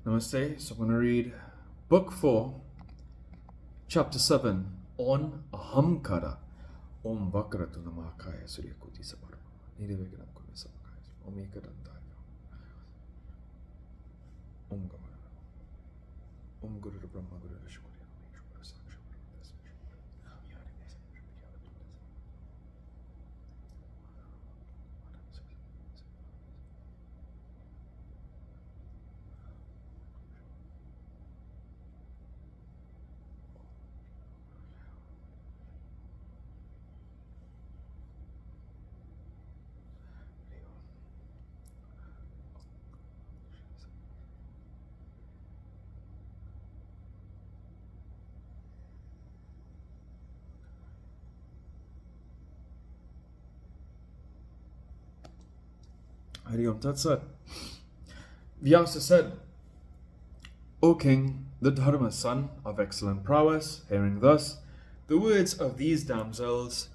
Namaste. So I'm going to read Book 4, Chapter 7 on Ahamkara. Om Vakratu Namakaya Surya Koti Saparva. Nirvignam Kumi Samakaya. Om Ekadantaya. Om Gamara. Om Guru Brahma Guru Shukriya. Shukra Saksha. Hari Om Tat Sat. Vyasa said, O King, the Dharma's son of excellent prowess, hearing thus the words of these damsels,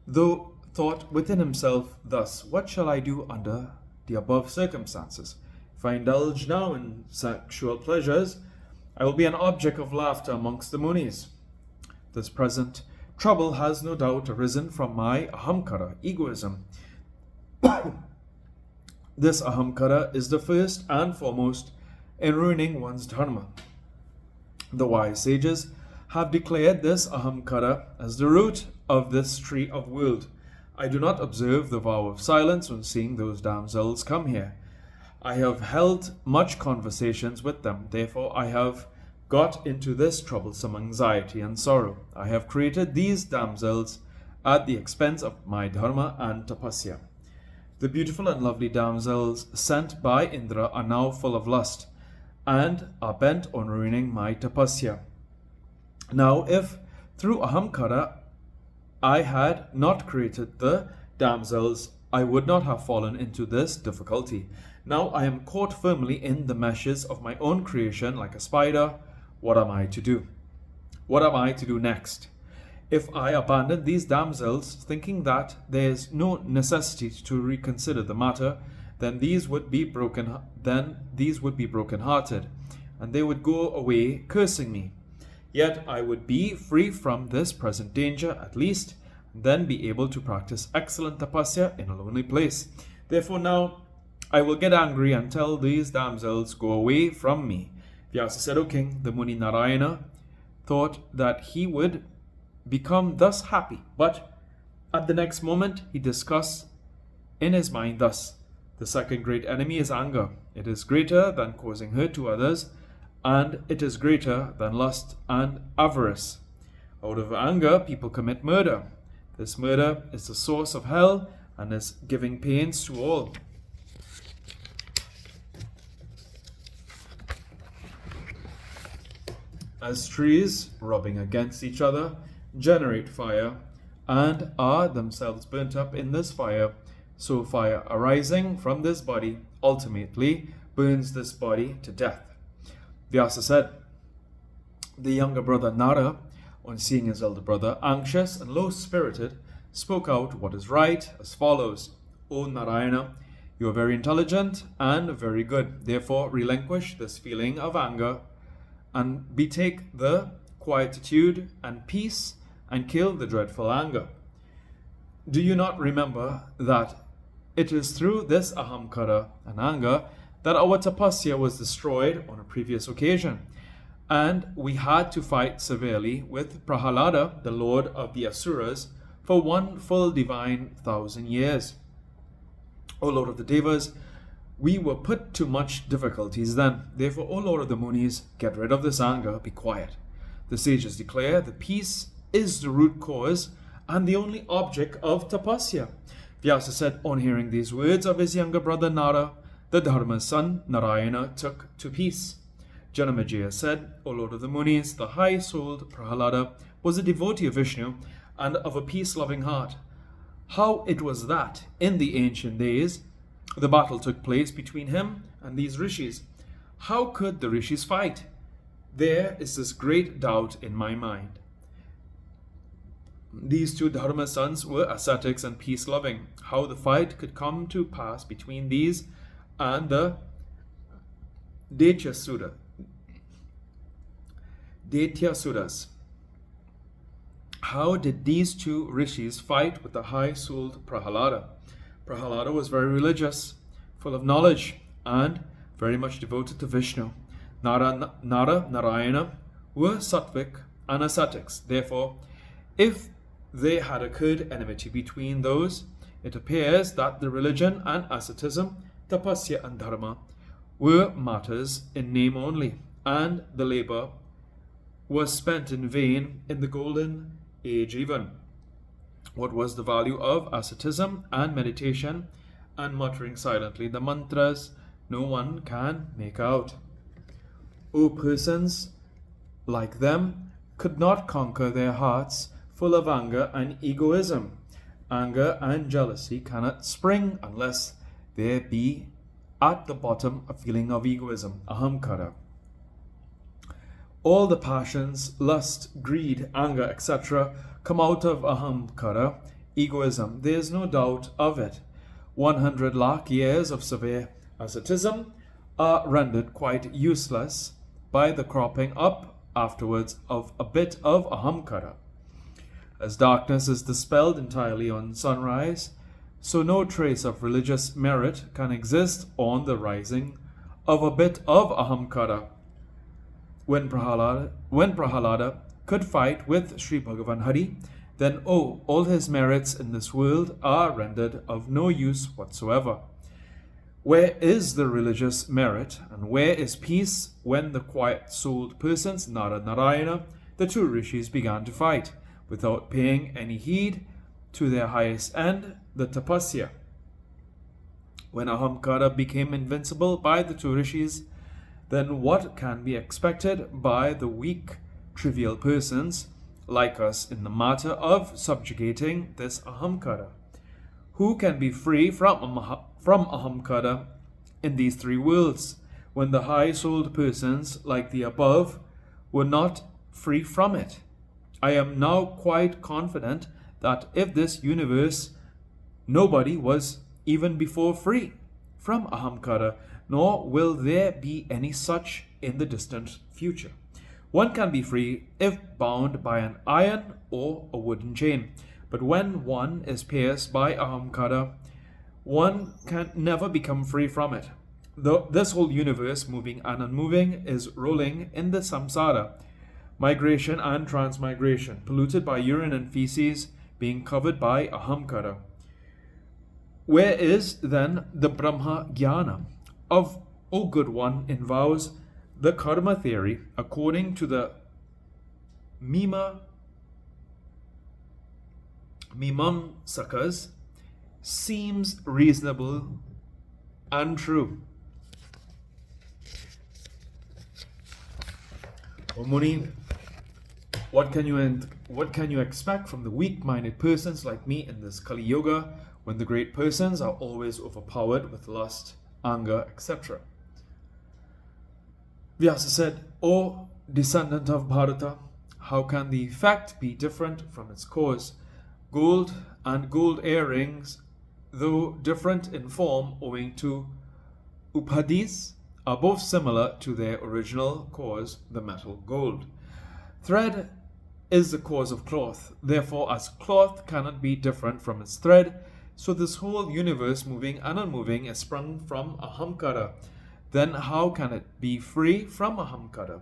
though thought within himself thus, what shall I do under the above circumstances? If I indulge now in sexual pleasures, I will be an object of laughter amongst the Munis. This present trouble has no doubt arisen from my ahamkara, egoism. This ahamkara is the first and foremost in ruining one's dharma. The wise sages have declared this ahamkara as the root of this tree of world. I do not observe the vow of silence when seeing those damsels come here. I have held much conversations with them, therefore I have got into this troublesome anxiety and sorrow. I have created these damsels at the expense of my dharma and tapasya. The beautiful and lovely damsels sent by Indra are now full of lust and are bent on ruining my tapasya. Now, if through ahamkara I had not created the damsels, I would not have fallen into this difficulty. Now I am caught firmly in the meshes of my own creation like a spider. What am I to do? What am I to do next? If I abandon these damsels, thinking that there is no necessity to reconsider the matter, then these would be broken-hearted, and they would go away cursing me. Yet I would be free from this present danger at least, and then be able to practice excellent tapasya in a lonely place. Therefore now I will get angry and tell these damsels, go away from me. Vyasa said, O King, the Muni Narayana thought that he would become thus happy, but at the next moment he discussed in his mind thus, the second great enemy is anger. It is greater than causing hurt to others, and it is greater than lust and avarice. Out of anger people commit murder. This murder is the source of hell and is giving pains to all. As trees rubbing against each other generate fire and are themselves burnt up in this fire, so fire arising from this body ultimately burns this body to death. Vyasa said, the younger brother Nara, on seeing his elder brother anxious and low-spirited, spoke out what is right as follows. O Narayana, you are very intelligent and very good. Therefore relinquish this feeling of anger and betake the quietude and peace and kill the dreadful anger. Do you not remember that it is through this ahamkara and anger that our tapasya was destroyed on a previous occasion, and we had to fight severely with Prahalada, the lord of the Asuras, for 1 full divine 1,000 years? O Lord of the Devas, we were put to much difficulties then. Therefore, O Lord of the Munis, get rid of this anger, be quiet. The sages declare the peace is the root cause and the only object of tapasya. Vyasa said, on hearing these words of his younger brother Nara, the Dharma's son Narayana took to peace. Janamejaya said, O Lord of the Munis, the high-souled Prahalada was a devotee of Vishnu and of a peace-loving heart. How it was that, in the ancient days, the battle took place between him and these rishis. How could the rishis fight? There is this great doubt in my mind. These two Dharma sons were ascetics and peace-loving. How the fight could come to pass between these and the Daityasuras. How did these two rishis fight with the high-souled Prahalada? Prahalada was very religious, full of knowledge, and very much devoted to Vishnu. Nara, Narayana were sattvic and ascetics. Therefore, if there had occurred enmity between those, it appears that the religion and asceticism, tapasya and dharma, were matters in name only, and the labour was spent in vain in the golden age even. What was the value of asceticism and meditation and muttering silently the mantras? No one can make out. O persons like them could not conquer their hearts full of anger and egoism. Anger and jealousy cannot spring unless there be at the bottom a feeling of egoism, ahamkara. All the passions, lust, greed, anger, etc., come out of ahamkara, egoism. There is no doubt of it. 100 lakh years of severe asceticism are rendered quite useless by the cropping up afterwards of a bit of ahamkara. As darkness is dispelled entirely on sunrise, so no trace of religious merit can exist on the rising of a bit of ahamkara. When Prahalada could fight with Sri Bhagavan Hari, then all his merits in this world are rendered of no use whatsoever. Where is the religious merit, and where is peace when the quiet-souled persons, Nara Narayana, the two rishis, began to fight, without paying any heed to their highest end, the tapasya? When ahamkara became invincible by the two rishis, then what can be expected by the weak, trivial persons like us in the matter of subjugating this ahamkara? Who can be free from ahamkara in these three worlds, when the high-souled persons like the above were not free from it? I am now quite confident that if this universe, nobody was even before free from ahamkara, nor will there be any such in the distant future. One can be free if bound by an iron or a wooden chain, but when one is pierced by ahamkara, one can never become free from it. This whole universe, moving and unmoving, is rolling in the samsara, migration and transmigration, polluted by urine and feces, being covered by ahamkara. Where is then the Brahma Jnana of, O good one, in vows, the karma theory, according to the Mimamsakas, seems reasonable and true. O Muni, what can you expect from the weak-minded persons like me in this Kali Yuga, when the great persons are always overpowered with lust, anger, etc.? Vyasa said, O descendant of Bharata, how can the effect be different from its cause? Gold and gold earrings, though different in form owing to upadhis, are both similar to their original cause, the metal gold. Thread is the cause of cloth. Therefore, as cloth cannot be different from its thread, so this whole universe, moving and unmoving, is sprung from ahamkara. Then how can it be free from ahamkara?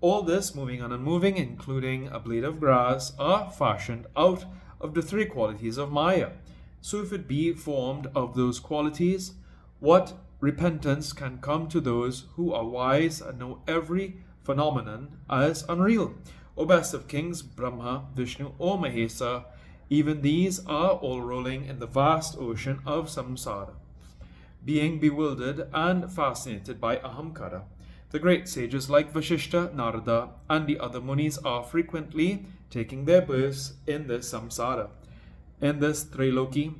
All this, moving and unmoving, including a blade of grass, are fashioned out of the three qualities of Maya. So if it be formed of those qualities, what repentance can come to those who are wise and know every phenomenon as unreal? O best of kings, Brahma, Vishnu, O Mahesa, even these are all rolling in the vast ocean of samsara, being bewildered and fascinated by ahamkara. The great sages like Vashishta, Narada, and the other munis are frequently taking their births in this samsara. In this Triloki,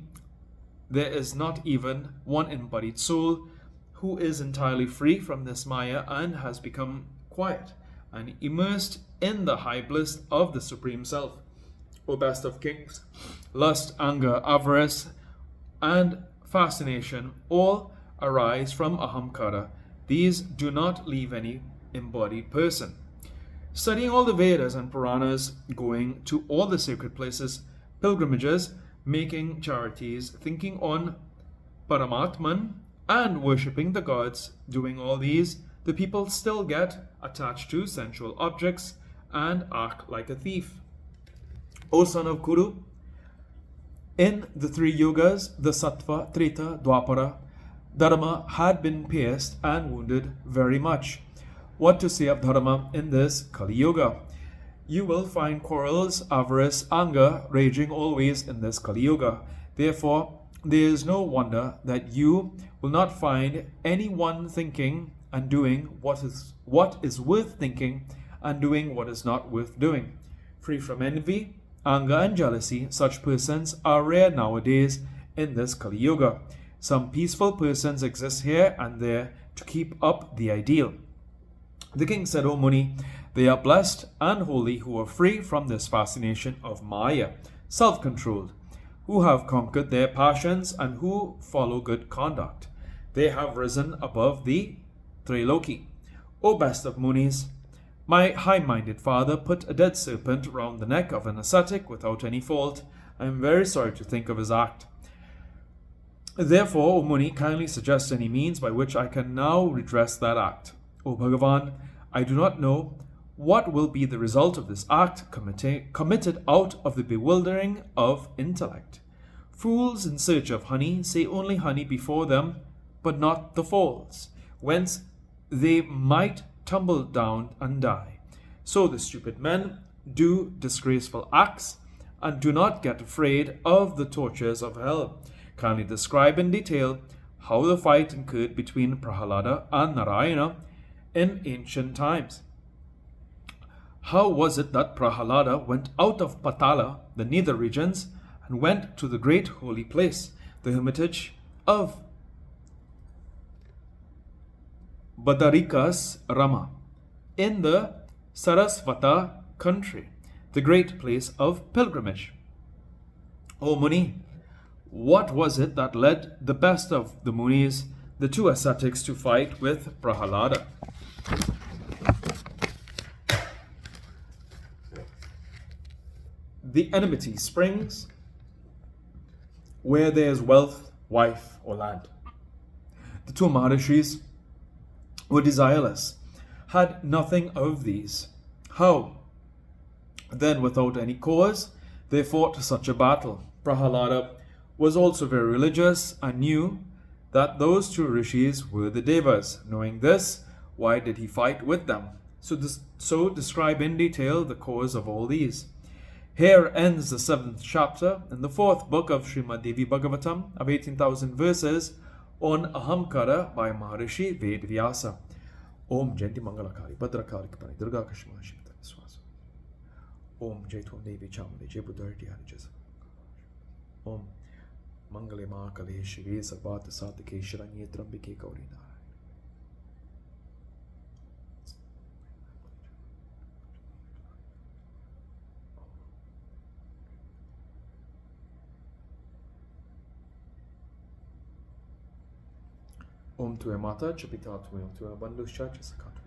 there is not even one embodied soul who is entirely free from this Maya and has become quiet and immersed in the high bliss of the Supreme Self. O best of kings, lust, anger, avarice, and fascination all arise from ahamkara. These do not leave any embodied person. Studying all the Vedas and Puranas, going to all the sacred places, pilgrimages, making charities, thinking on Paramatman, and worshipping the gods, doing all these, the people still get attached to sensual objects and act like a thief. O son of Kuru, in the three yugas, the Sattva, Treta, Dwapara, Dharma had been pierced and wounded very much. What to say of Dharma in this Kali Yuga? You will find quarrels, avarice, anger raging always in this Kali Yuga. Therefore, there is no wonder that you will not find anyone thinking and doing what is worth thinking and doing what is not worth doing. Free from envy, anger and jealousy, such persons are rare nowadays in this Kali Yuga. Some peaceful persons exist here and there to keep up the ideal. The king said, O Muni, they are blessed and holy who are free from this fascination of Maya, self-controlled, who have conquered their passions and who follow good conduct. They have risen above the Triloki. O best of Munis, my high-minded father put a dead serpent round the neck of an ascetic without any fault. I am very sorry to think of his act. Therefore, O Muni, kindly suggest any means by which I can now redress that act. O Bhagavan, I do not know what will be the result of this act committed out of the bewildering of intellect. Fools in search of honey say only honey before them, but not the falls, whence they might tumble down and die. So the stupid men do disgraceful acts and do not get afraid of the tortures of hell. Kindly describe in detail how the fight occurred between Prahalada and Narayana in ancient times. How was it that Prahalada went out of Patala, the nether regions, and went to the great holy place, the hermitage of Badarikas Rama, in the Sarasvata country, the great place of pilgrimage? O Muni, what was it that led the best of the Munis, the two ascetics, to fight with Prahalada? The enmity springs where there is wealth, wife, or land. The two Maharishis were desireless, had nothing of these. How? Then, without any cause, they fought such a battle. Prahalada was also very religious and knew that those two rishis were the devas. Knowing this, why did he fight with them? So describe in detail the cause of all these. Here ends the 7th chapter in the 4th book of Srimad Devi Bhagavatam of 18,000 verses on Ahamkara by Maharishi Vedvyasa. Om Jayanti Mangalakari Bhadrakari Kapani Durga Kashma Shimta Viswasa. Om Jaitum Devi Chamale Jebudarti Harijas. Om Mangale Mahakale Shive Sarvata Satike Shiranye Trambike Gaurina. Om Tuya Mata Chapita Tuya Bandhu Chacha Sakata.